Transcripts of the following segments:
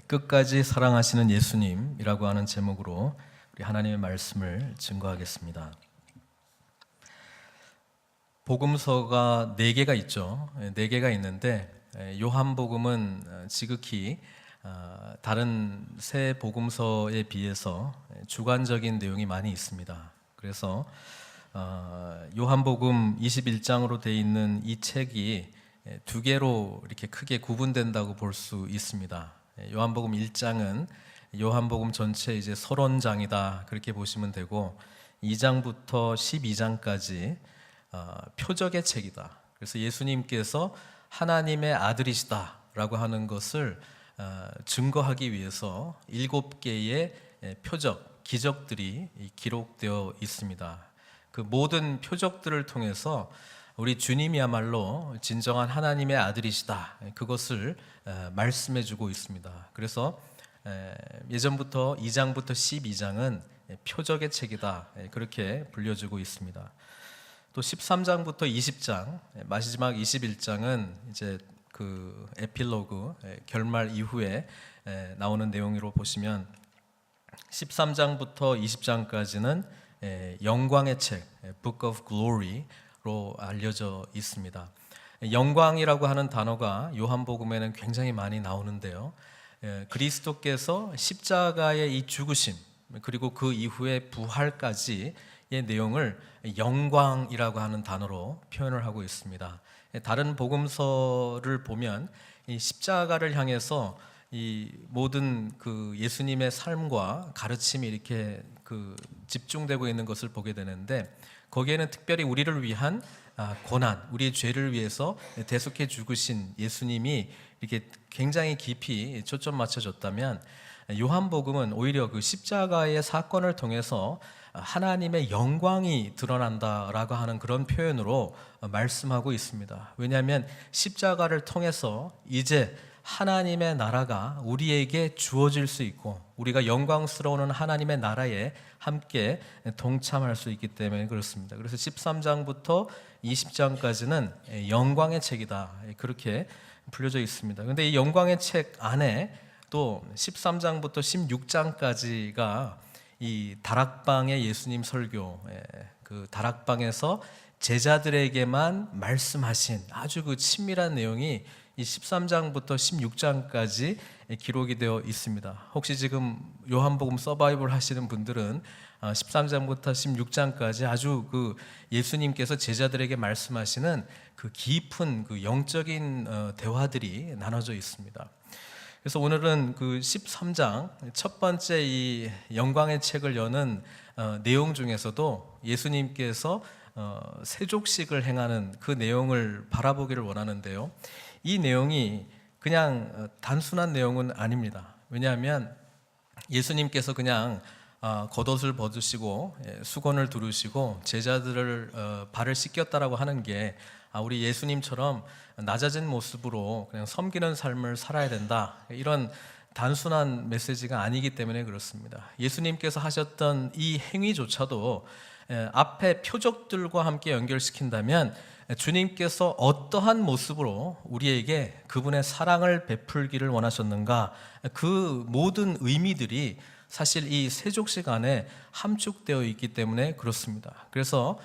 끝까지 사랑하시는 예수님이라고 하는 제목으로 우리 하나님의 말씀을 증거하겠습니다. 복음서가 4개가 있죠. 4개가 있는데 요한복음은 지극히 다른 세 복음서에 비해서 주관적인 내용이 많이 있습니다. 그래서 요한복음 21장으로 되어 있는 이 책이 2개로 이렇게 크게 구분된다고 볼 수 있습니다. 요한복음 1장은 요한복음 전체 이제 서론장이다 그렇게 보시면 되고, 2장부터 12장까지 표적의 책이다. 그래서 예수님께서 하나님의 아들이시다라고 하는 것을 증거하기 위해서 7개의 표적, 기적들이 기록되어 있습니다. 그 모든 표적들을 통해서 우리 주님이야말로 진정한 하나님의 아들이시다, 그것을 말씀해 주고 있습니다. 그래서 예전부터 2장부터 12장은 표적의 책이다 그렇게 불려주고 있습니다. 또 13장부터 20장, 마지막 21장은 이제 그 에필로그, 결말 이후에 나오는 내용으로 보시면 13장부터 20장까지는 영광의 책, Book of Glory로 알려져 있습니다. 영광이라고 하는 단어가 요한복음에는 굉장히 많이 나오는데요, 그리스도께서 십자가의 이 죽으심 그리고 그 이후의 부활까지의 내용을 영광이라고 하는 단어로 표현을 하고 있습니다. 다른 복음서를 보면 이 십자가를 향해서 이 모든 그 예수님의 삶과 가르침이 이렇게 그 집중되고 있는 것을 보게 되는데, 거기에는 특별히 우리를 위한 고난, 우리의 죄를 위해서 대속해 죽으신 예수님이 이렇게 굉장히 깊이 초점 맞춰졌다면, 요한복음은 오히려 그 십자가의 사건을 통해서 하나님의 영광이 드러난다라고 하는 그런 표현으로 말씀하고 있습니다. 왜냐하면 십자가를 통해서 이제 하나님의 나라가 우리에게 주어질 수 있고, 우리가 영광스러운 하나님의 나라에 함께 동참할 수 있기 때문에 그렇습니다. 그래서 13장부터 20장까지는 영광의 책이다 그렇게 불려져 있습니다. 그런데 이 영광의 책 안에 또 13장부터 16장까지가 이 다락방의 예수님 설교, 그 다락방에서 제자들에게만 말씀하신 아주 그 친밀한 내용이 이 13장부터 16장까지 기록이 되어 있습니다. 혹시 지금 요한복음 서바이벌 하시는 분들은 13장부터 16장까지 아주 그 예수님께서 제자들에게 말씀하시는 그 깊은 그 영적인 대화들이 나눠져 있습니다. 그래서 오늘은 그 13장 첫 번째 이 영광의 책을 여는 내용 중에서도 예수님께서 세족식을 행하는 그 내용을 바라보기를 원하는데요, 이 내용이 그냥 단순한 내용은 아닙니다. 왜냐하면 예수님께서 그냥 겉옷을 벗으시고 수건을 두르시고 제자들을 발을 씻겼다라고 하는 게 우리 예수님처럼 낮아진 모습으로 그냥 섬기는 삶을 살아야 된다, 이런 단순한 메시지가 아니기 때문에 그렇습니다. 예수님께서 하셨던 이 행위조차도 앞에 표적들과 함께 연결시킨다면 주님께서 어떠한 모습으로 우리에게 그분의 사랑을 베풀기를 원하셨는가, 그 모든 의미들이 사실 이 세족식 안에 함축되어 있기 때문에 그렇습니다. 그래서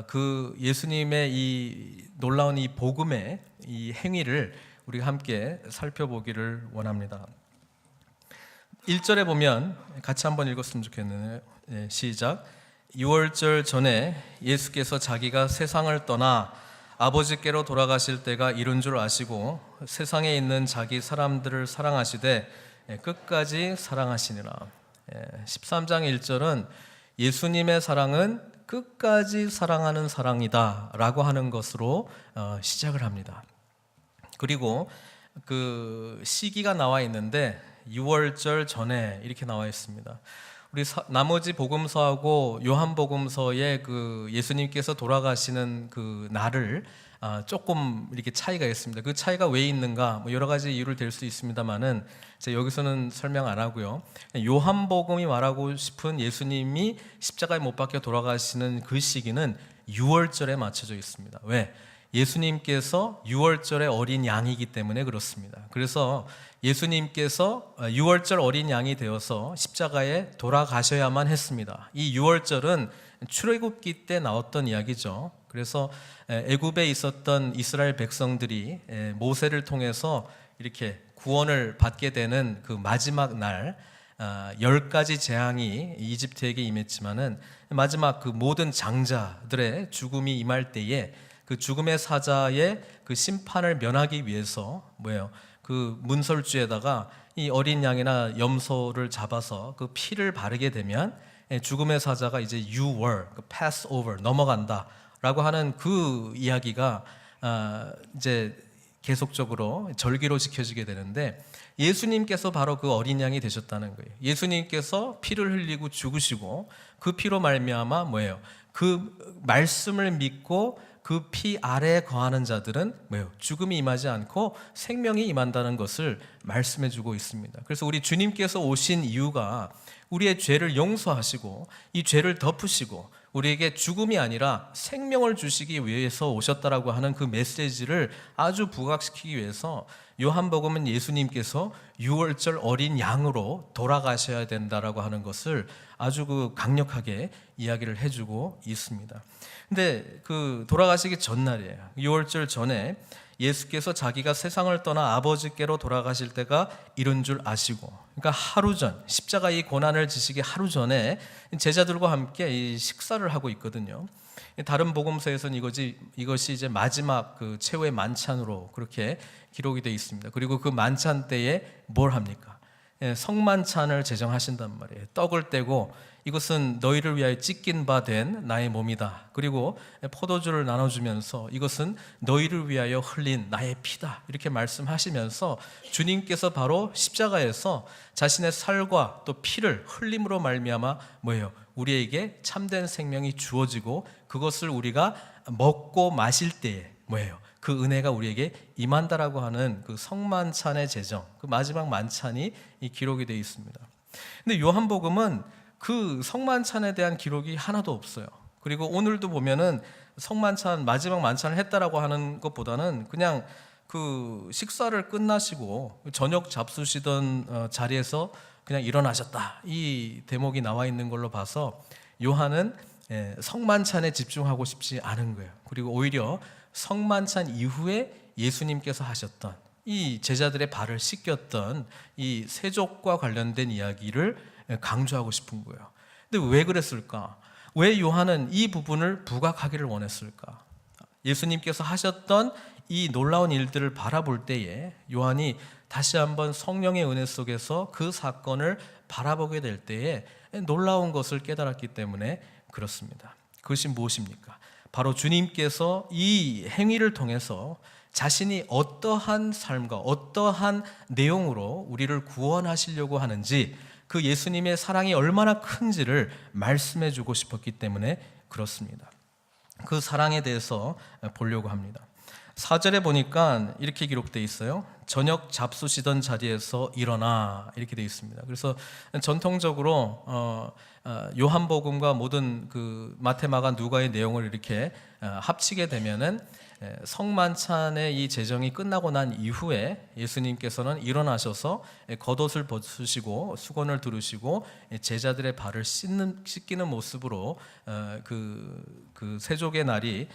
그 예수님의 이 놀라운 이 복음의 이 행위를 우리가 함께 살펴보기를 원합니다. 1절에 보면 같이 한번 읽었으면 좋겠네요. 시작. 6월절 전에 예수께서 자기가 세상을 떠나 아버지께로 돌아가실 때가 이른 줄 아시고 세상에 있는 자기 사람들을 사랑하시되 끝까지 사랑하시니라. 13장 1절은 예수님의 사랑은 끝까지 사랑하는 사랑이다 라고 하는 것으로 시작을 합니다. 그리고 그 시기가 나와 있는데 6월절 전에 이렇게 나와 있습니다. 우리 나머지 복음서하고 요한복음서의 그 예수님께서 돌아가시는 그 날을 조금 이렇게 차이가 있습니다. 그 차이가 왜 있는가, 뭐 여러 가지 이유를 댈 수 있습니다만은 제가 여기서는 설명 안 하고요. 요한복음이 말하고 싶은 예수님이 십자가에 못 박혀 돌아가시는 그 시기는 6월절에 맞춰져 있습니다. 왜? 예수님께서 유월절의 어린 양이기 때문에 그렇습니다. 그래서 예수님께서 유월절 어린 양이 되어서 십자가에 돌아가셔야만 했습니다. 이 유월절은 출애굽기 때 나왔던 이야기죠. 그래서 애굽에 있었던 이스라엘 백성들이 모세를 통해서 이렇게 구원을 받게 되는 그 마지막 날 10가지 재앙이 이집트에게 임했지만은 마지막 그 모든 장자들의 죽음이 임할 때에 그 죽음의 사자의 그 심판을 면하기 위해서 그 문설주에다가 이 어린 양이나 염소를 잡아서 그 피를 바르게 되면 죽음의 사자가 이제 you were, pass over, 넘어간다라고 하는 그 이야기가 이제 계속적으로 절기로 지켜지게 되는데, 예수님께서 바로 그 어린 양이 되셨다는 거예요. 예수님께서 피를 흘리고 죽으시고 그 피로 말미암아 그 말씀을 믿고 그 피 아래에 거하는 자들은 죽음이 임하지 않고 생명이 임한다는 것을 말씀해 주고 있습니다. 그래서 우리 주님께서 오신 이유가 우리의 죄를 용서하시고 이 죄를 덮으시고 우리에게 죽음이 아니라 생명을 주시기 위해서 오셨다라고 하는 그 메시지를 아주 부각시키기 위해서 요한복음은 예수님께서 유월절 어린 양으로 돌아가셔야 된다라고 하는 것을 아주 그 강력하게 이야기를 해주고 있습니다. 근데 그 돌아가시기 전날이에요. 유월절 전에 예수께서 자기가 세상을 떠나 아버지께로 돌아가실 때가 이른 줄 아시고, 그러니까 하루 전, 십자가 이 고난을 지시기 하루 전에 제자들과 함께 이 식사를 하고 있거든요. 다른 복음서에서는 이것이 이제 마지막 그 최후의 만찬으로 그렇게 기록이 되어 있습니다. 그리고 그 만찬 때에 뭘 합니까? 성만찬을 제정하신단 말이에요. 떡을 떼고 이것은 너희를 위하여 찢긴 바 된 나의 몸이다. 그리고 포도주를 나눠주면서 이것은 너희를 위하여 흘린 나의 피다. 이렇게 말씀하시면서 주님께서 바로 십자가에서 자신의 살과 또 피를 흘림으로 말미암아 우리에게 참된 생명이 주어지고 그것을 우리가 먹고 마실 때에 그 은혜가 우리에게 임한다라고 하는 그 성만찬의 제정, 그 마지막 만찬이 기록이 되어 있습니다. 근데 요한복음은 그 성만찬에 대한 기록이 하나도 없어요. 그리고 오늘도 보면은 성만찬, 마지막 만찬을 했다라고 하는 것보다는 그냥 그 식사를 끝나시고 저녁 잡수시던 자리에서 그냥 일어나셨다, 이 대목이 나와 있는 걸로 봐서 요한은 성만찬에 집중하고 싶지 않은 거예요. 그리고 오히려 성만찬 이후에 예수님께서 하셨던 이 제자들의 발을 씻겼던 이 세족과 관련된 이야기를 강조하고 싶은 거예요. 근데 왜 그랬을까? 왜 요한은 이 부분을 부각하기를 원했을까? 예수님께서 하셨던 이 놀라운 일들을 바라볼 때에 요한이 다시 한번 성령의 은혜 속에서 그 사건을 바라보게 될 때에 놀라운 것을 깨달았기 때문에 그렇습니다. 그것이 무엇입니까? 바로 주님께서 이 행위를 통해서 자신이 어떠한 삶과 어떠한 내용으로 우리를 구원하시려고 하는지, 그 예수님의 사랑이 얼마나 큰지를 말씀해 주고 싶었기 때문에 그렇습니다. 그 사랑에 대해서 보려고 합니다. 4절에 보니까 이렇게 기록되어 있어요. 저녁 잡수시던 자리에서 일어나, 이렇게 되어 있습니다. 그래서 전통적으로 요한복음과 모든 그 마태, 마가, 누가의 내용을 이렇게 합치게 되면은 성만찬의 이 제정이 끝나고 난 이후에 예수님께서는 일어나셔서 겉옷을 벗으시고 수건을 두르시고 제자들의 발을 씻기는 모습으로 그 세족의 날이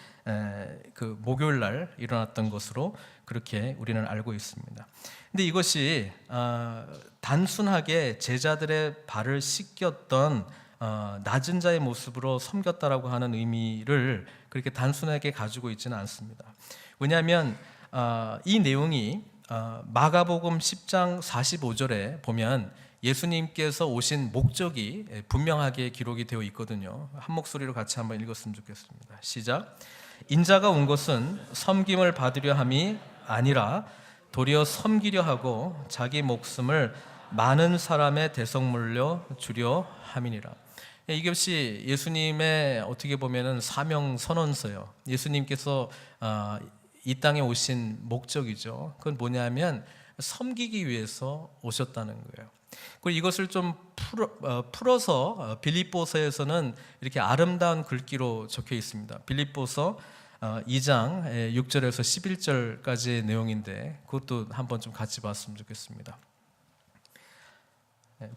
그 목요일 날 일어났던 것으로 그렇게 우리는 알고 있습니다. 근데 이것이 단순하게 제자들의 발을 씻겼던 낮은 자의 모습으로 섬겼다라고 하는 의미를 그렇게 단순하게 가지고 있지는 않습니다. 왜냐하면 이 내용이 마가복음 10장 45절에 보면 예수님께서 오신 목적이 분명하게 기록이 되어 있거든요. 한 목소리로 같이 한번 읽었으면 좋겠습니다. 시작. 인자가 온 것은 섬김을 받으려 함이 아니라 도리어 섬기려 하고 자기 목숨을 많은 사람의 대속물로 주려 함이니라. 이것이 예수님의 어떻게 보면은 사명 선언서예요. 예수님께서 이 땅에 오신 목적이죠. 그건 뭐냐면 섬기기 위해서 오셨다는 거예요. 그리고 이것을 좀 풀어서 빌립보서에서는 이렇게 아름다운 글귀로 적혀 있습니다. 빌립보서 2장 6절에서 11절까지의 내용인데 그것도 한번 좀 같이 봤으면 좋겠습니다.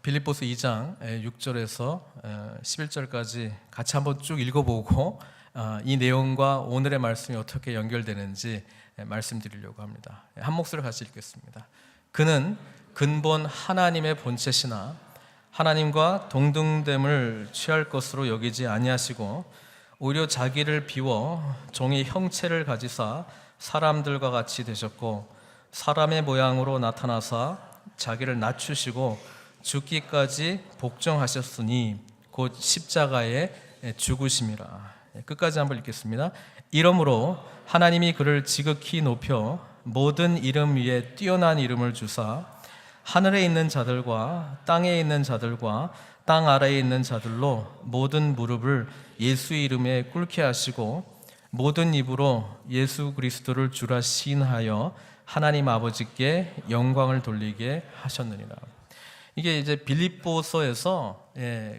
빌립보서 2장 6절에서 11절까지 같이 한번 쭉 읽어보고 이 내용과 오늘의 말씀이 어떻게 연결되는지 말씀드리려고 합니다. 한 목소리로 같이 읽겠습니다. 그는 근본 하나님의 본체시나 하나님과 동등됨을 취할 것으로 여기지 아니하시고 오히려 자기를 비워 종의 형체를 가지사 사람들과 같이 되셨고 사람의 모양으로 나타나사 자기를 낮추시고 죽기까지 복종하셨으니 곧 십자가에 죽으심이라. 끝까지 한번 읽겠습니다. 이러므로 하나님이 그를 지극히 높여 모든 이름 위에 뛰어난 이름을 주사 하늘에 있는 자들과 땅에 있는 자들과 땅 아래에 있는 자들로 모든 무릎을 예수 이름에 꿇게 하시고 모든 입으로 예수 그리스도를 주라 시인하여 하나님 아버지께 영광을 돌리게 하셨느니라. 이게 이제 빌립보서에서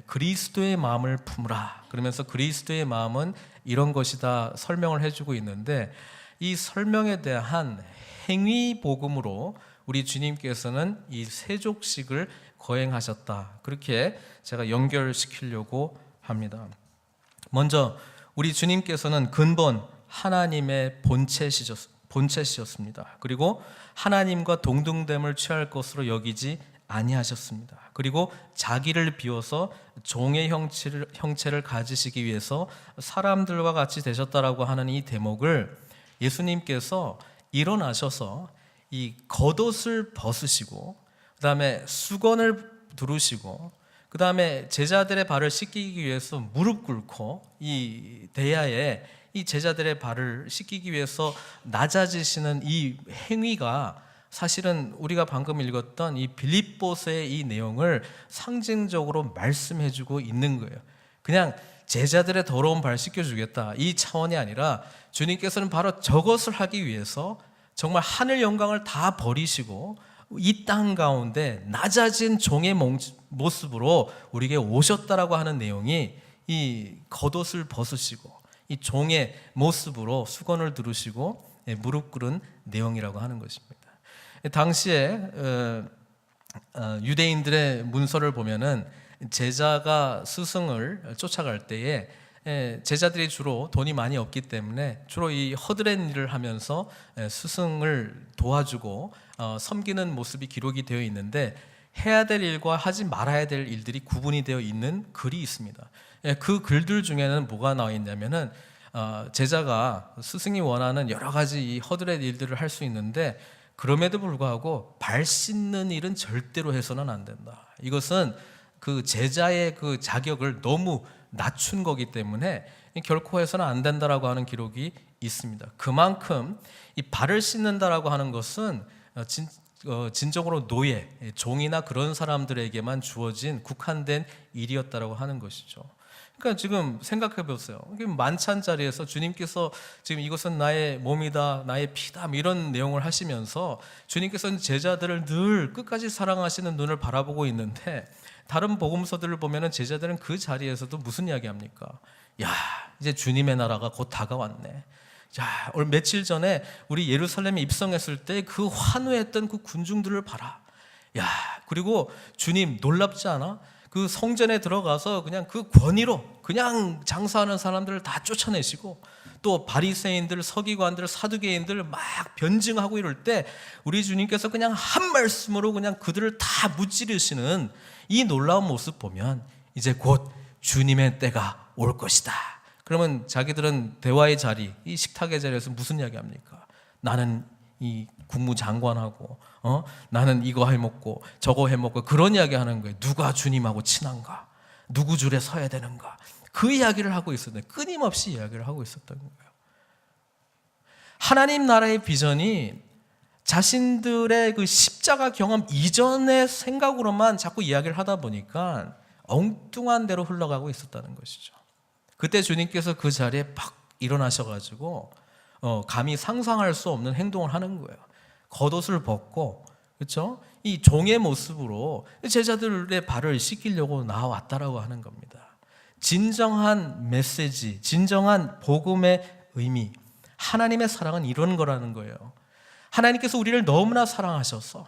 그리스도의 마음을 품으라 그러면서 그리스도의 마음은 이런 것이다 설명을 해주고 있는데 이 설명에 대한 행위 복음으로 우리 주님께서는 이 세족식을 거행하셨다 그렇게 제가 연결시키려고 합니다. 먼저 우리 주님께서는 근본 하나님의 본체시였습니다. 그리고 하나님과 동등됨을 취할 것으로 여기지 아니하셨습니다. 그리고 자기를 비워서 종의 형체를 가지시기 위해서 사람들과 같이 되셨다라고 하는 이 대목을 예수님께서 일어나셔서 이 겉옷을 벗으시고 그 다음에 수건을 두르시고 그 다음에 제자들의 발을 씻기기 위해서 무릎 꿇고 이 대야에 이 제자들의 발을 씻기기 위해서 낮아지시는 이 행위가 사실은 우리가 방금 읽었던 이 빌립보서의 이 내용을 상징적으로 말씀해주고 있는 거예요. 그냥 제자들의 더러운 발 씻겨주겠다 이 차원이 아니라 주님께서는 바로 저것을 하기 위해서 정말 하늘 영광을 다 버리시고 이 땅 가운데 낮아진 종의 모습으로 우리에게 오셨다라고 하는 내용이 이 겉옷을 벗으시고 이 종의 모습으로 수건을 두르시고 무릎 꿇은 내용이라고 하는 것입니다. 당시에 유대인들의 문서를 보면은 제자가 스승을 쫓아갈 때에 제자들이 주로 돈이 많이 없기 때문에 주로 이 허드렛 일을 하면서 스승을 도와주고 섬기는 모습이 기록이 되어 있는데 해야 될 일과 하지 말아야 될 일들이 구분이 되어 있는 글이 있습니다. 그 글들 중에는 뭐가 나와 있냐면은 제자가 스승이 원하는 여러 가지 이 허드렛 일들을 할 수 있는데 그럼에도 불구하고 발 씻는 일은 절대로 해서는 안 된다. 이것은 그 제자의 그 자격을 너무 낮춘 거기 때문에 결코 해서는 안 된다라고 하는 기록이 있습니다. 그만큼 이 발을 씻는다라고 하는 것은 진정으로 노예, 종이나 그런 사람들에게만 주어진 국한된 일이었다라고 하는 것이죠. 그러니까 지금 생각해 보세요. 만찬 자리에서 주님께서 지금 이것은 나의 몸이다, 나의 피다 이런 내용을 하시면서 주님께서는 제자들을 늘 끝까지 사랑하시는 눈을 바라보고 있는데 다른 복음서들을 보면은 제자들은 그 자리에서도 무슨 이야기합니까? 야, 이제 주님의 나라가 곧 다가왔네. 자, 며칠 전에 우리 예루살렘에 입성했을 때 그 환호했던 그 군중들을 봐라. 야, 그리고 주님 놀랍지 않아? 그 성전에 들어가서 그냥 그 권위로 그냥 장사하는 사람들을 다 쫓아내시고 또 바리새인들, 서기관들, 사두개인들 막 변증하고 이럴 때 우리 주님께서 그냥 한 말씀으로 그냥 그들을 다 무찌르시는 이 놀라운 모습 보면 이제 곧 주님의 때가 올 것이다. 그러면 자기들은 대화의 자리, 이 식탁의 자리에서 무슨 이야기합니까? 나는 이 국무장관하고 나는 이거 해먹고 저거 해먹고 그런 이야기 하는 거예요. 누가 주님하고 친한가? 누구 줄에 서야 되는가? 그 이야기를 하고 있었는데 끊임없이 이야기를 하고 있었던 거예요. 하나님 나라의 비전이 자신들의 그 십자가 경험 이전의 생각으로만 자꾸 이야기를 하다 보니까 엉뚱한 대로 흘러가고 있었다는 것이죠. 그때 주님께서 그 자리에 팍 일어나셔가지고 감히 상상할 수 없는 행동을 하는 거예요. 겉옷을 벗고, 그렇죠? 이 종의 모습으로 제자들의 발을 씻기려고 나왔다라고 하는 겁니다. 진정한 메시지, 진정한 복음의 의미, 하나님의 사랑은 이런 거라는 거예요. 하나님께서 우리를 너무나 사랑하셔서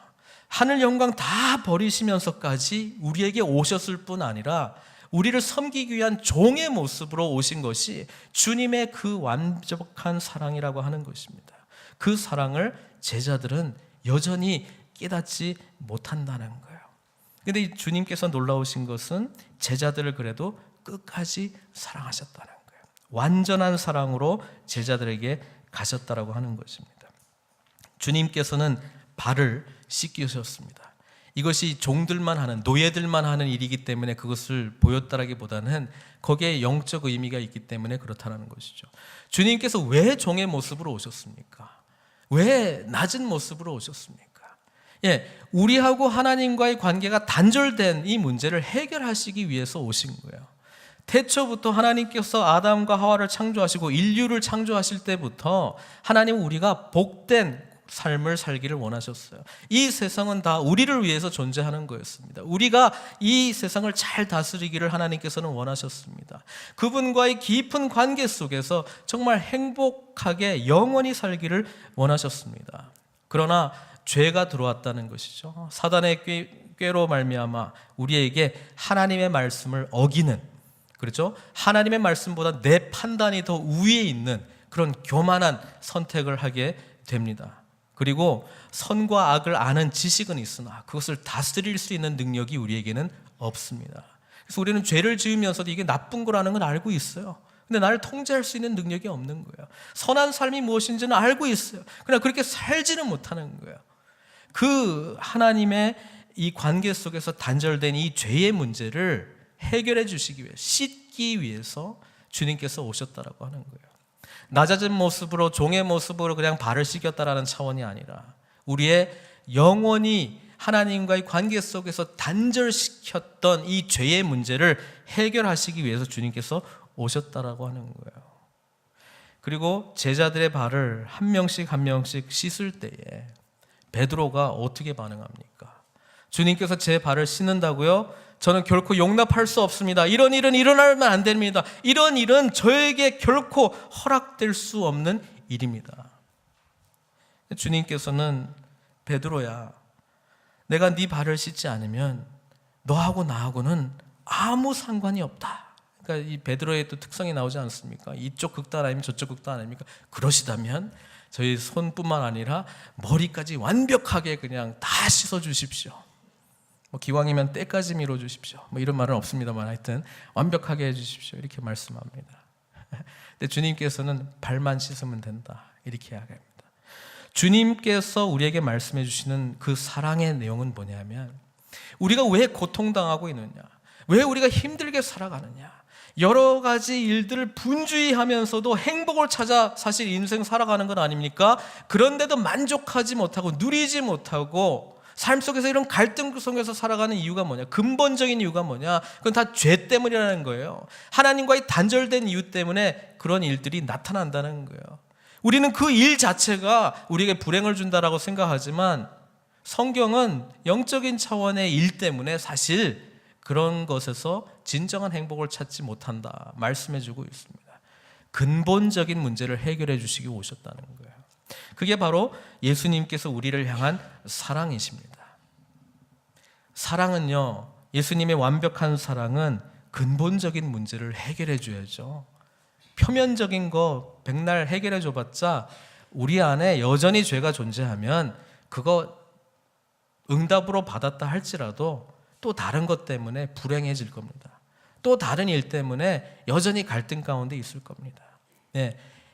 하늘 영광 다 버리시면서까지 우리에게 오셨을 뿐 아니라 우리를 섬기기 위한 종의 모습으로 오신 것이 주님의 그 완벽한 사랑이라고 하는 것입니다. 그 사랑을 제자들은 여전히 깨닫지 못한다는 거예요. 그런데 주님께서 놀라우신 것은 제자들을 그래도 끝까지 사랑하셨다는 거예요. 완전한 사랑으로 제자들에게 가셨다라고 하는 것입니다. 주님께서는 발을 씻기셨습니다. 이것이 종들만 하는, 노예들만 하는 일이기 때문에 그것을 보였다라기보다는 거기에 영적 의미가 있기 때문에 그렇다는 것이죠. 주님께서 왜 종의 모습으로 오셨습니까? 왜 낮은 모습으로 오셨습니까? 우리하고 하나님과의 관계가 단절된 이 문제를 해결하시기 위해서 오신 거예요. 태초부터 하나님께서 아담과 하와를 창조하시고 인류를 창조하실 때부터 하나님은 우리가 복된 삶을 살기를 원하셨어요. 이 세상은 다 우리를 위해서 존재하는 거였습니다. 우리가 이 세상을 잘 다스리기를 하나님께서는 원하셨습니다. 그분과의 깊은 관계 속에서 정말 행복하게 영원히 살기를 원하셨습니다. 그러나 죄가 들어왔다는 것이죠. 사단의 꾀로 말미암아 우리에게 하나님의 말씀을 어기는, 그렇죠? 하나님의 말씀보다 내 판단이 더 우위에 있는 그런 교만한 선택을 하게 됩니다. 그리고 선과 악을 아는 지식은 있으나 그것을 다스릴 수 있는 능력이 우리에게는 없습니다. 그래서 우리는 죄를 지으면서도 이게 나쁜 거라는 건 알고 있어요. 근데 나를 통제할 수 있는 능력이 없는 거예요. 선한 삶이 무엇인지는 알고 있어요. 그러나 그렇게 살지는 못하는 거예요. 그 하나님의 이 관계 속에서 단절된 이 죄의 문제를 해결해 주시기 위해, 씻기 위해서 주님께서 오셨다라고 하는 거예요. 낮아진 모습으로, 종의 모습으로 그냥 발을 씻겼다라는 차원이 아니라 우리의 영원히 하나님과의 관계 속에서 단절시켰던 이 죄의 문제를 해결하시기 위해서 주님께서 오셨다라고 하는 거예요. 그리고 제자들의 발을 한 명씩 한 명씩 씻을 때에 베드로가 어떻게 반응합니까? 주님께서 제 발을 씻는다고요? 저는 결코 용납할 수 없습니다. 이런 일은 일어나면 안 됩니다. 이런 일은 저에게 결코 허락될 수 없는 일입니다. 주님께서는 베드로야, 내가 네 발을 씻지 않으면 너하고 나하고는 아무 상관이 없다. 그러니까 이 베드로의 또 특성이 나오지 않습니까? 이쪽 극단 아니면 저쪽 극단 아닙니까? 그러시다면 저희 손뿐만 아니라 머리까지 완벽하게 그냥 다 씻어 주십시오. 기왕이면 때까지 밀어 주십시오. 이런 말은 없습니다만 하여튼 완벽하게 해 주십시오. 이렇게 말씀합니다. 근데 주님께서는 발만 씻으면 된다. 이렇게 이야기합니다. 주님께서 우리에게 말씀해 주시는 그 사랑의 내용은 뭐냐면 우리가 왜 고통당하고 있느냐, 왜 우리가 힘들게 살아가느냐, 여러 가지 일들을 분주히 하면서도 행복을 찾아 사실 인생 살아가는 건 아닙니까? 그런데도 만족하지 못하고 누리지 못하고 삶 속에서 이런 갈등 속에서 살아가는 이유가 뭐냐? 근본적인 이유가 뭐냐? 그건 다 죄 때문이라는 거예요. 하나님과의 단절된 이유 때문에 그런 일들이 나타난다는 거예요. 우리는 그 일 자체가 우리에게 불행을 준다라고 생각하지만 성경은 영적인 차원의 일 때문에 사실 그런 것에서 진정한 행복을 찾지 못한다 말씀해주고 있습니다. 근본적인 문제를 해결해 주시기 오셨다는 거예요. 그게 바로 예수님께서 우리를 향한 사랑이십니다. 사랑은요, 예수님의 완벽한 사랑은 근본적인 문제를 해결해 줘야죠. 표면적인 거 백날 해결해 줘봤자 우리 안에 여전히 죄가 존재하면 그거 응답으로 받았다 할지라도 또 다른 것 때문에 불행해질 겁니다. 또 다른 일 때문에 여전히 갈등 가운데 있을 겁니다.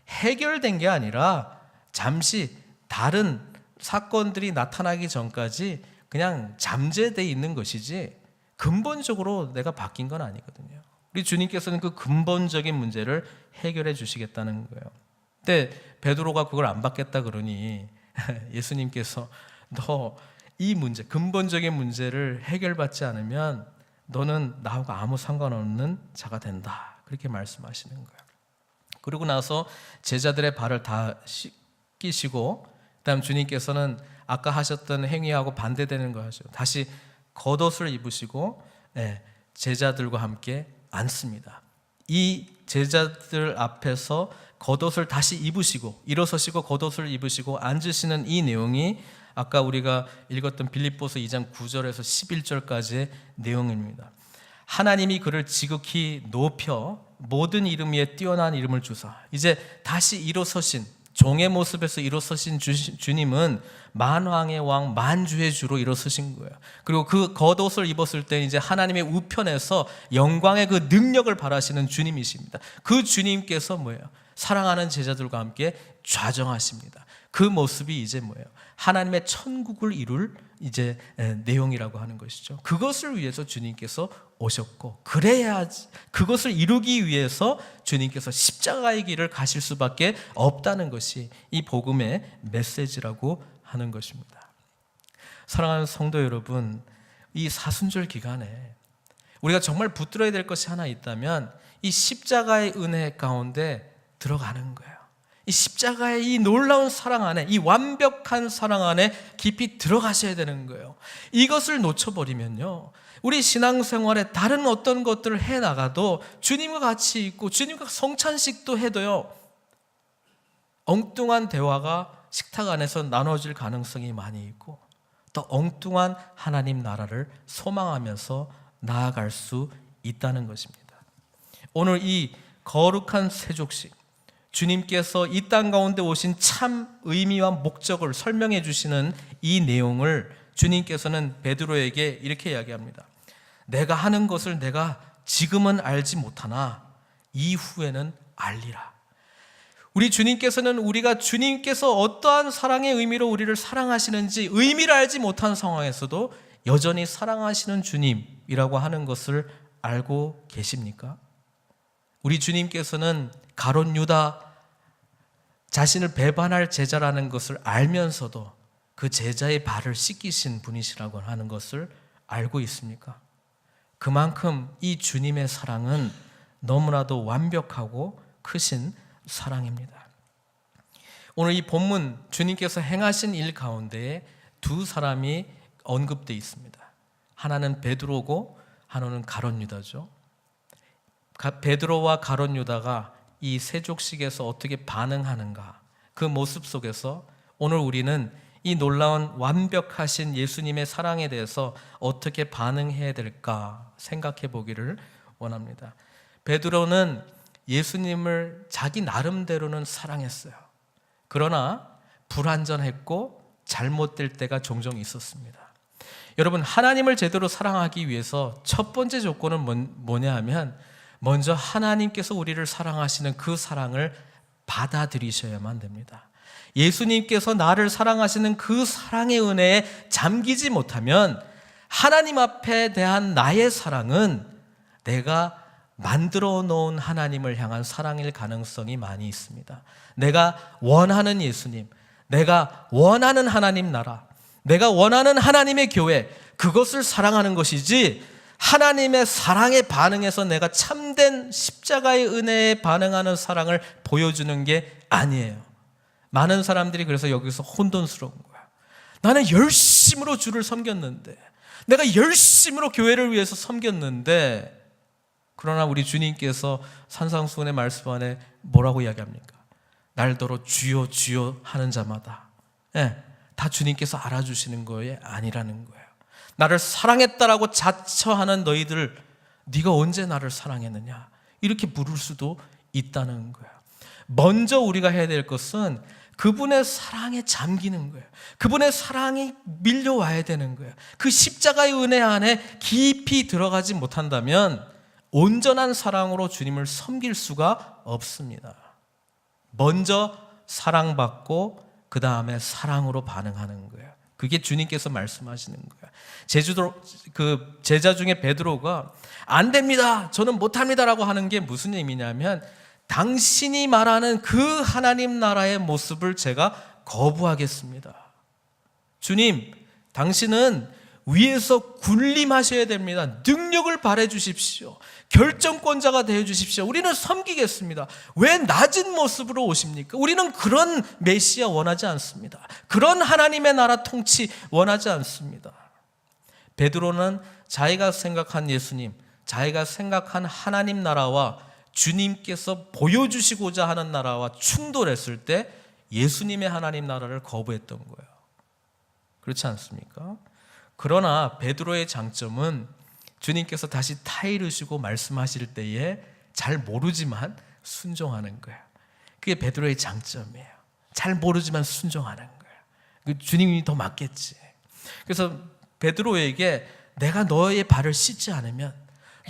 해결된 게 아니라 잠시 다른 사건들이 나타나기 전까지 그냥 잠재되어 있는 것이지 근본적으로 내가 바뀐 건 아니거든요. 우리 주님께서는 그 근본적인 문제를 해결해 주시겠다는 거예요. 근데 베드로가 그걸 안 받겠다 그러니 예수님께서 너 이 문제, 근본적인 문제를 해결받지 않으면 너는 나하고 아무 상관없는 자가 된다. 그렇게 말씀하시는 거예요. 그러고 나서 제자들의 발을 다 씻기시고 그다음 주님께서는 아까 하셨던 행위하고 반대되는 거 하죠. 다시 겉옷을 입으시고 제자들과 함께 앉습니다. 이 제자들 앞에서 겉옷을 다시 입으시고 일어서시고 겉옷을 입으시고 앉으시는 이 내용이 아까 우리가 읽었던 빌립보서 2장 9절에서 11절까지의 내용입니다. 하나님이 그를 지극히 높여 모든 이름 위에 뛰어난 이름을 주사 이제 다시 일어서신 종의 모습에서 일어서신 주님은 만왕의 왕 만주의 주로 일어서신 거예요. 그리고 그 겉옷을 입었을 때 이제 하나님의 우편에서 영광의 그 능력을 발하시는 주님이십니다. 그 주님께서 뭐예요? 사랑하는 제자들과 함께 좌정하십니다. 그 모습이 이제 뭐예요? 하나님의 천국을 이룰 이제 내용이라고 하는 것이죠. 그것을 위해서 주님께서 오셨고, 그래야지 그것을 이루기 위해서 주님께서 십자가의 길을 가실 수밖에 없다는 것이 이 복음의 메시지라고 하는 것입니다. 사랑하는 성도 여러분, 이 사순절 기간에 우리가 정말 붙들어야 될 것이 하나 있다면 이 십자가의 은혜 가운데 들어가는 거예요. 이 십자가의 이 놀라운 사랑 안에, 이 완벽한 사랑 안에 깊이 들어가셔야 되는 거예요. 이것을 놓쳐버리면요, 우리 신앙생활에 다른 어떤 것들을 해나가도 주님과 같이 있고 주님과 성찬식도 해도요, 엉뚱한 대화가 식탁 안에서 나눠질 가능성이 많이 있고 또 엉뚱한 하나님 나라를 소망하면서 나아갈 수 있다는 것입니다. 오늘 이 거룩한 세족식, 주님께서 이 땅 가운데 오신 참 의미와 목적을 설명해 주시는 이 내용을 주님께서는 베드로에게 이렇게 이야기합니다. 내가 하는 것을 내가 지금은 알지 못하나 이후에는 알리라. 우리 주님께서는 우리가 주님께서 어떠한 사랑의 의미로 우리를 사랑하시는지 의미를 알지 못한 상황에서도 여전히 사랑하시는 주님이라고 하는 것을 알고 계십니까? 우리 주님께서는 가룟 유다 자신을 배반할 제자라는 것을 알면서도 그 제자의 발을 씻기신 분이시라고 하는 것을 알고 있습니까? 그만큼 이 주님의 사랑은 너무나도 완벽하고 크신 사랑입니다. 오늘 이 본문 주님께서 행하신 일 가운데 두 사람이 언급되어 있습니다. 하나는 베드로고 하나는 가룟 유다죠. 베드로와 가룟 유다가 이 세족식에서 어떻게 반응하는가, 그 모습 속에서 오늘 우리는 이 놀라운 완벽하신 예수님의 사랑에 대해서 어떻게 반응해야 될까 생각해 보기를 원합니다. 베드로는 예수님을 자기 나름대로는 사랑했어요. 그러나 불완전했고 잘못될 때가 종종 있었습니다. 여러분, 하나님을 제대로 사랑하기 위해서 첫 번째 조건은 뭐냐 하면 먼저 하나님께서 우리를 사랑하시는 그 사랑을 받아들이셔야만 됩니다. 예수님께서 나를 사랑하시는 그 사랑의 은혜에 잠기지 못하면 하나님 앞에 대한 나의 사랑은 내가 만들어 놓은 하나님을 향한 사랑일 가능성이 많이 있습니다. 내가 원하는 예수님, 내가 원하는 하나님 나라, 내가 원하는 하나님의 교회, 그것을 사랑하는 것이지 하나님의 사랑에 반응해서 내가 참된 십자가의 은혜에 반응하는 사랑을 보여주는 게 아니에요. 많은 사람들이 그래서 여기서 혼돈스러운 거야. 나는 열심으로 주를 섬겼는데, 내가 열심으로 교회를 위해서 섬겼는데, 그러나 우리 주님께서 산상수훈의 말씀 안에 뭐라고 이야기합니까? 날더러 주여 주여 하는 자마다 다 주님께서 알아주시는 거에 아니라는 거예요. 나를 사랑했다라고 자처하는 너희들, 네가 언제 나를 사랑했느냐, 이렇게 물을 수도 있다는 거예요. 먼저 우리가 해야 될 것은 그분의 사랑에 잠기는 거예요. 그분의 사랑이 밀려와야 되는 거예요. 그 십자가의 은혜 안에 깊이 들어가지 못한다면 온전한 사랑으로 주님을 섬길 수가 없습니다. 먼저 사랑받고 그 다음에 사랑으로 반응하는 거예요. 그게 주님께서 말씀하시는 거예요. 제자 중에 베드로가 안 됩니다, 저는 못합니다라고 하는 게 무슨 의미냐면 당신이 말하는 그 하나님 나라의 모습을 제가 거부하겠습니다. 주님, 당신은 위에서 군림하셔야 됩니다. 능력을 발해 주십시오. 결정권자가 되어 주십시오. 우리는 섬기겠습니다. 왜 낮은 모습으로 오십니까? 우리는 그런 메시아 원하지 않습니다. 그런 하나님의 나라 통치 원하지 않습니다. 베드로는 자기가 생각한 예수님, 자기가 생각한 하나님 나라와 주님께서 보여주시고자 하는 나라와 충돌했을 때 예수님의 하나님 나라를 거부했던 거예요. 그렇지 않습니까? 그러나 베드로의 장점은 주님께서 다시 타이르시고 말씀하실 때에 잘 모르지만 순종하는 거예요. 그게 베드로의 장점이에요. 잘 모르지만 순종하는 거예요. 주님이 더 맞겠지. 그래서 베드로에게 내가 너의 발을 씻지 않으면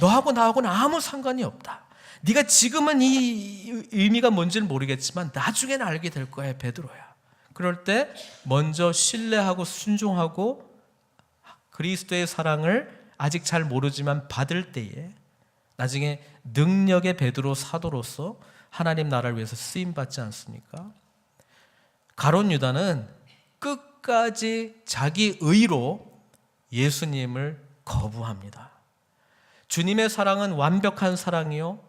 너하고 나하고는 아무 상관이 없다. 네가 지금은 이 의미가 뭔지는 모르겠지만 나중에는 알게 될 거야, 베드로야. 그럴 때 먼저 신뢰하고 순종하고 그리스도의 사랑을 아직 잘 모르지만 받을 때에 나중에 능력의 베드로 사도로서 하나님 나라를 위해서 쓰임받지 않습니까? 가룟 유다는 끝까지 자기 의로 예수님을 거부합니다. 주님의 사랑은 완벽한 사랑이요,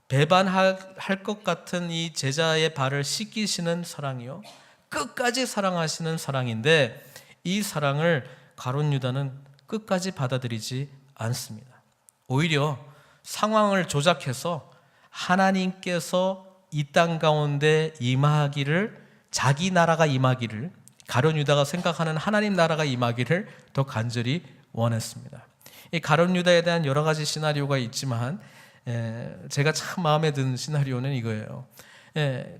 배반할 것 같은 이 제자의 발을 씻기시는 사랑이요, 끝까지 사랑하시는 사랑인데 이 사랑을 가룟 유다는 끝까지 받아들이지 않습니다. 오히려 상황을 조작해서 하나님께서 이 땅 가운데 임하기를, 자기 나라가 임하기를, 가룟 유다가 생각하는 하나님 나라가 임하기를 더 간절히 원했습니다. 이 가룟 유다에 대한 여러 가지 시나리오가 있지만 제가 참 마음에 드는 시나리오는 이거예요.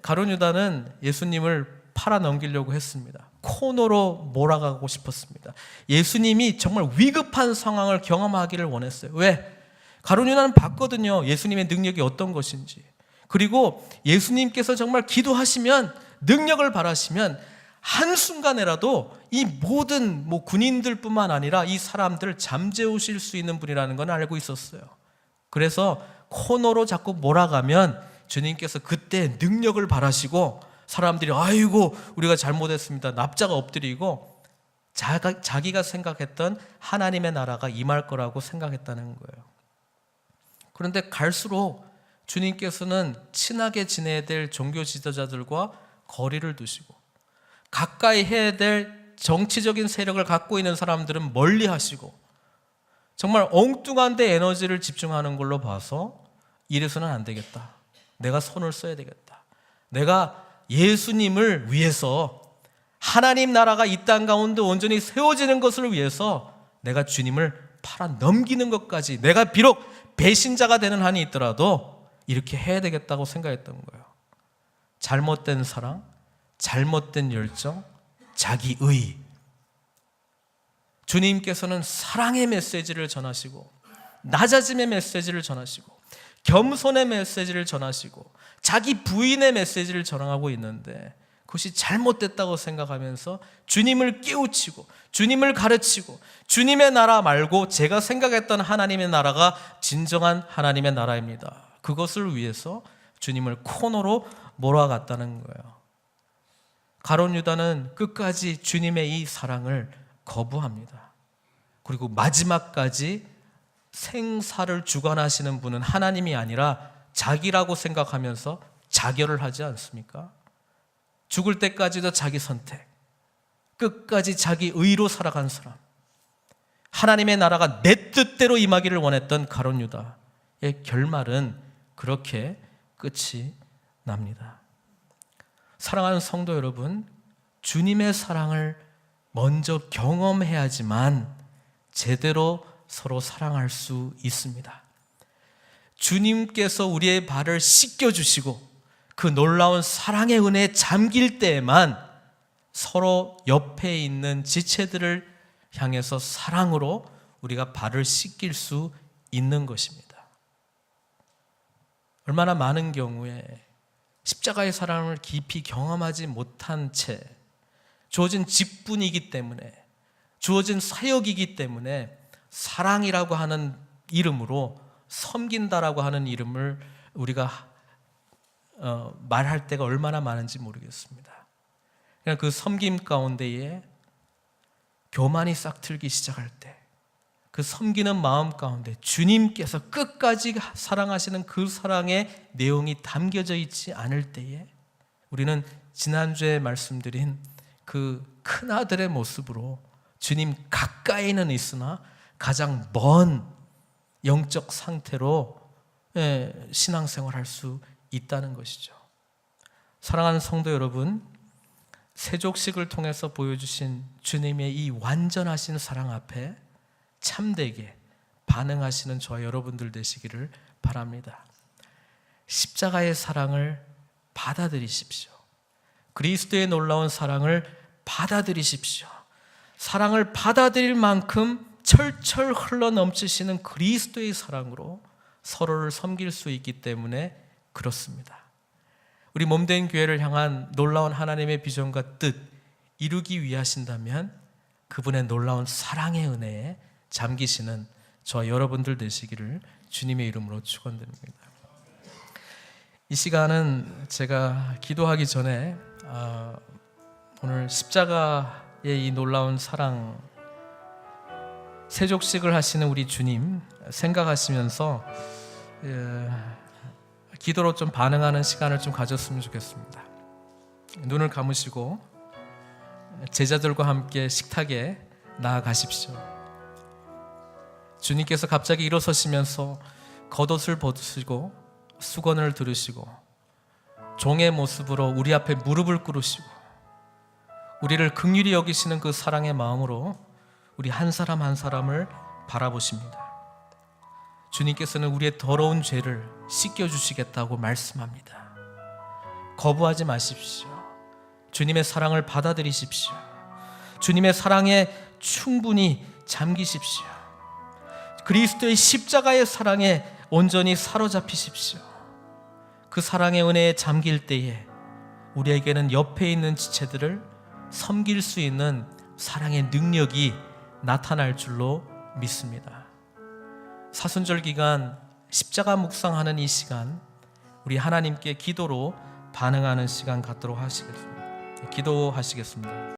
가룟 유다는 예수님을 팔아 넘기려고 했습니다. 코너로 몰아가고 싶었습니다. 예수님이 정말 위급한 상황을 경험하기를 원했어요. 왜? 가룟 유다는 봤거든요, 예수님의 능력이 어떤 것인지. 그리고 예수님께서 정말 기도하시면, 능력을 바라시면 한순간에라도 이 모든 군인들뿐만 아니라 이 사람들을 잠재우실 수 있는 분이라는 건 알고 있었어요. 그래서 코너로 자꾸 몰아가면 주님께서 그때 능력을 바라시고 사람들이 아이고 우리가 잘못했습니다, 납작 엎드리고 자기가 생각했던 하나님의 나라가 임할 거라고 생각했다는 거예요. 그런데 갈수록 주님께서는 친하게 지내야 될 종교 지도자들과 거리를 두시고 가까이 해야 될 정치적인 세력을 갖고 있는 사람들은 멀리 하시고 정말 엉뚱한 데 에너지를 집중하는 걸로 봐서 이래서는 안 되겠다, 내가 손을 써야 되겠다, 내가 예수님을 위해서, 하나님 나라가 이 땅 가운데 온전히 세워지는 것을 위해서 내가 주님을 팔아 넘기는 것까지, 내가 비록 배신자가 되는 한이 있더라도 이렇게 해야 되겠다고 생각했던 거예요. 잘못된 사랑, 잘못된 열정, 자기의. 주님께서는 사랑의 메시지를 전하시고 낮아짐의 메시지를 전하시고 겸손의 메시지를 전하시고 자기 부인의 메시지를 전하고 있는데 그것이 잘못됐다고 생각하면서 주님을 깨우치고 주님을 가르치고 주님의 나라 말고 제가 생각했던 하나님의 나라가 진정한 하나님의 나라입니다, 그것을 위해서 주님을 코너로 몰아갔다는 거예요. 가룟 유다는 끝까지 주님의 이 사랑을 거부합니다. 그리고 마지막까지 생사를 주관하시는 분은 하나님이 아니라 자기라고 생각하면서 자결을 하지 않습니까? 죽을 때까지도 자기 선택, 끝까지 자기 의로 살아간 사람, 하나님의 나라가 내 뜻대로 임하기를 원했던 가룟 유다의 결말은 그렇게 끝이 납니다. 사랑하는 성도 여러분, 주님의 사랑을 먼저 경험해야지만 제대로 서로 사랑할 수 있습니다. 주님께서 우리의 발을 씻겨주시고 그 놀라운 사랑의 은혜에 잠길 때에만 서로 옆에 있는 지체들을 향해서 사랑으로 우리가 발을 씻길 수 있는 것입니다. 얼마나 많은 경우에 십자가의 사랑을 깊이 경험하지 못한 채 주어진 직분이기 때문에, 주어진 사역이기 때문에 사랑이라고 하는 이름으로, 섬긴다라고 하는 이름을 우리가 말할 때가 얼마나 많은지 모르겠습니다. 그냥 그 섬김 가운데에 교만이 싹틀기 시작할 때, 그 섬기는 마음 가운데 주님께서 끝까지 사랑하시는 그 사랑의 내용이 담겨져 있지 않을 때에 우리는 지난주에 말씀드린 그 큰아들의 모습으로 주님 가까이는 있으나 가장 먼 영적 상태로 신앙생활 할 수 있다는 것이죠. 사랑하는 성도 여러분, 세족식을 통해서 보여주신 주님의 이 완전하신 사랑 앞에 참되게 반응하시는 저와 여러분들 되시기를 바랍니다. 십자가의 사랑을 받아들이십시오. 그리스도의 놀라운 사랑을 받아들이십시오. 사랑을 받아들일 만큼 철철 흘러넘치시는 그리스도의 사랑으로 서로를 섬길 수 있기 때문에 그렇습니다. 우리 몸된 교회를 향한 놀라운 하나님의 비전과 뜻 이루기 위하신다면 그분의 놀라운 사랑의 은혜에 잠기시는 저와 여러분들 되시기를 주님의 이름으로 축원드립니다. 이 시간은 제가 기도하기 전에 오늘 십자가의 이 놀라운 사랑, 세족식을 하시는 우리 주님 생각하시면서 기도로 좀 반응하는 시간을 좀 가졌으면 좋겠습니다. 눈을 감으시고 제자들과 함께 식탁에 나아가십시오. 주님께서 갑자기 일어서시면서 겉옷을 벗으시고 수건을 들으시고 종의 모습으로 우리 앞에 무릎을 꿇으시고 우리를 긍휼히 여기시는 그 사랑의 마음으로 우리 한 사람 한 사람을 바라보십니다. 주님께서는 우리의 더러운 죄를 씻겨주시겠다고 말씀합니다. 거부하지 마십시오. 주님의 사랑을 받아들이십시오. 주님의 사랑에 충분히 잠기십시오. 그리스도의 십자가의 사랑에 온전히 사로잡히십시오. 그 사랑의 은혜에 잠길 때에 우리에게는 옆에 있는 지체들을 섬길 수 있는 사랑의 능력이 나타날 줄로 믿습니다. 사순절 기간 십자가 묵상하는 이 시간, 우리 하나님께 기도로 반응하는 시간 갖도록 하시겠습니다. 기도하시겠습니다.